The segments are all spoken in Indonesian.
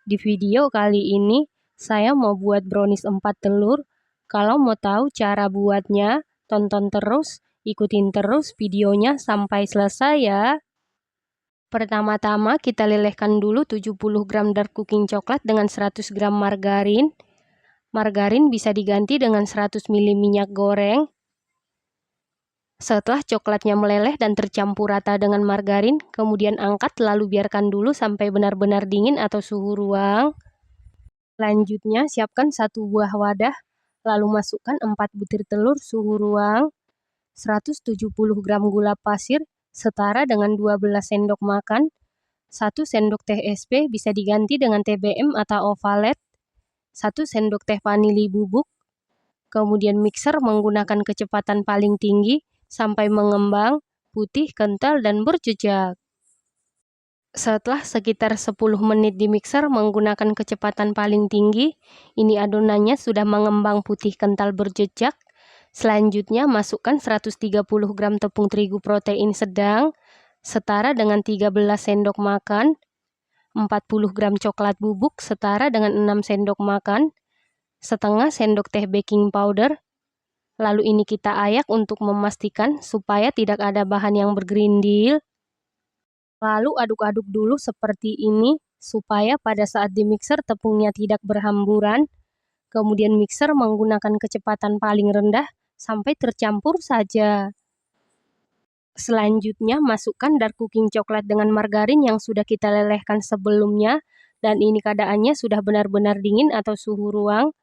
Di video kali ini, saya mau buat brownies 4 telur. Kalau mau tahu cara buatnya, tonton terus, ikutin terus videonya sampai selesai ya. Pertama-tama kita lelehkan dulu 70 gram dark cooking coklat dengan 100 gram margarin. Margarin bisa diganti dengan 100 ml minyak goreng. Setelah coklatnya meleleh dan tercampur rata dengan margarin, kemudian angkat lalu biarkan dulu sampai benar-benar dingin atau suhu ruang. Selanjutnya, siapkan 1 buah wadah, lalu masukkan 4 butir telur suhu ruang, 170 gram gula pasir, setara dengan 12 sendok makan, 1 sendok teh SP bisa diganti dengan TBM atau ovalet, 1 sendok teh vanili bubuk, kemudian mixer menggunakan kecepatan paling tinggi sampai mengembang, putih, kental, dan berjejak. Setelah sekitar 10 menit di mixer menggunakan kecepatan paling tinggi, ini adonannya sudah mengembang putih kental berjejak. Selanjutnya masukkan 130 gram tepung terigu protein sedang, setara dengan 13 sendok makan, 40 gram coklat bubuk setara dengan 6 sendok makan, setengah sendok teh baking powder. Lalu ini kita ayak untuk memastikan supaya tidak ada bahan yang bergerindil. Lalu aduk-aduk dulu seperti ini, supaya pada saat di mixer tepungnya tidak berhamburan. Kemudian mixer menggunakan kecepatan paling rendah sampai tercampur saja. Selanjutnya masukkan dark cooking coklat dengan margarin yang sudah kita lelehkan sebelumnya. Dan ini keadaannya sudah benar-benar dingin atau suhu ruang.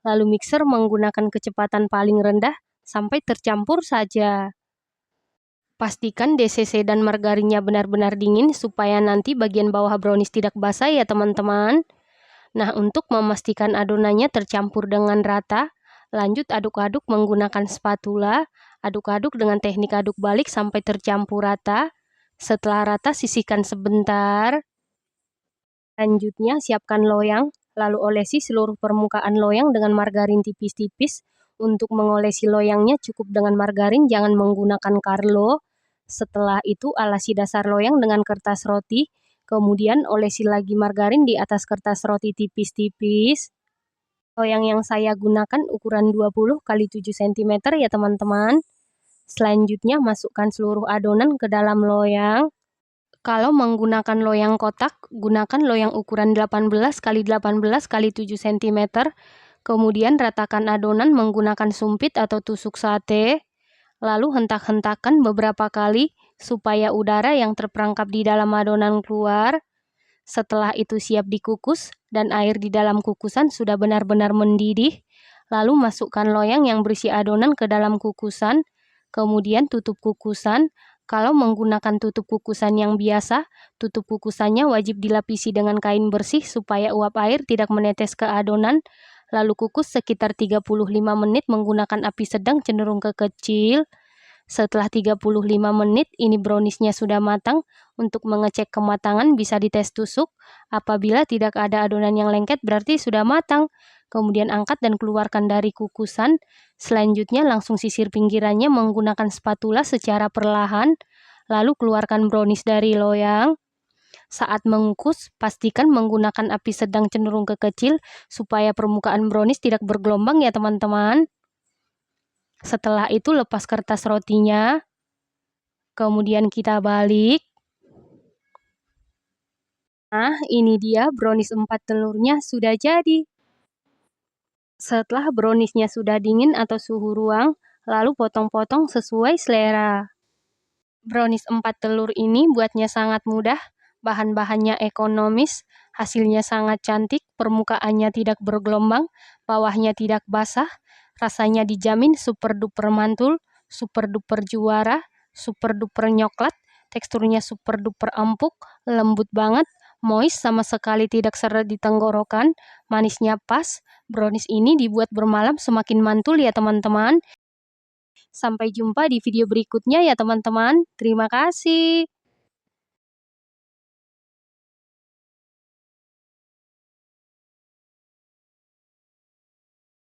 Lalu mixer menggunakan kecepatan paling rendah sampai tercampur saja. Pastikan DCC dan margarinnya benar-benar dingin supaya nanti bagian bawah brownies tidak basah ya teman-teman. Nah, untuk memastikan adonannya tercampur dengan rata, lanjut aduk-aduk menggunakan spatula. Aduk-aduk dengan teknik aduk balik sampai tercampur rata. Setelah rata, sisihkan sebentar. Selanjutnya, siapkan loyang, lalu olesi seluruh permukaan loyang dengan margarin tipis-tipis. Untuk mengolesi loyangnya cukup dengan margarin, jangan menggunakan Carlo. Setelah itu alasi dasar loyang dengan kertas roti, kemudian olesi lagi margarin di atas kertas roti tipis-tipis. Loyang yang saya gunakan ukuran 20 x 7 cm ya teman-teman. Selanjutnya masukkan seluruh adonan ke dalam loyang. Kalau menggunakan loyang kotak, gunakan loyang ukuran 18 x 18 x 7 cm. Kemudian ratakan adonan menggunakan sumpit atau tusuk sate. Lalu hentak-hentakan beberapa kali supaya udara yang terperangkap di dalam adonan keluar. Setelah itu siap dikukus dan air di dalam kukusan sudah benar-benar mendidih. Lalu masukkan loyang yang berisi adonan ke dalam kukusan. Kemudian tutup kukusan. Kalau menggunakan tutup kukusan yang biasa, tutup kukusannya wajib dilapisi dengan kain bersih supaya uap air tidak menetes ke adonan. Lalu kukus sekitar 35 menit menggunakan api sedang cenderung ke kecil. Setelah 35 menit, ini browniesnya sudah matang. Untuk mengecek kematangan bisa dites tusuk. Apabila tidak ada adonan yang lengket berarti sudah matang. Kemudian angkat dan keluarkan dari kukusan. Selanjutnya langsung sisir pinggirannya menggunakan spatula secara perlahan. Lalu keluarkan brownies dari loyang. Saat mengukus, pastikan menggunakan api sedang cenderung ke kecil supaya permukaan brownies tidak bergelombang ya teman-teman. Setelah itu lepas kertas rotinya, kemudian kita balik. Nah, ini dia brownies 4 telurnya sudah jadi. Setelah browniesnya sudah dingin atau suhu ruang, lalu potong-potong sesuai selera. Brownies 4 telur ini buatnya sangat mudah. Bahan-bahannya ekonomis, hasilnya sangat cantik, permukaannya tidak bergelombang, bawahnya tidak basah, rasanya dijamin super duper mantul, super duper juara, super duper nyoklat, teksturnya super duper empuk, lembut banget, moist sama sekali tidak seret di tenggorokan, manisnya pas. Brownies ini dibuat bermalam semakin mantul ya teman-teman. Sampai jumpa di video berikutnya ya teman-teman. Terima kasih.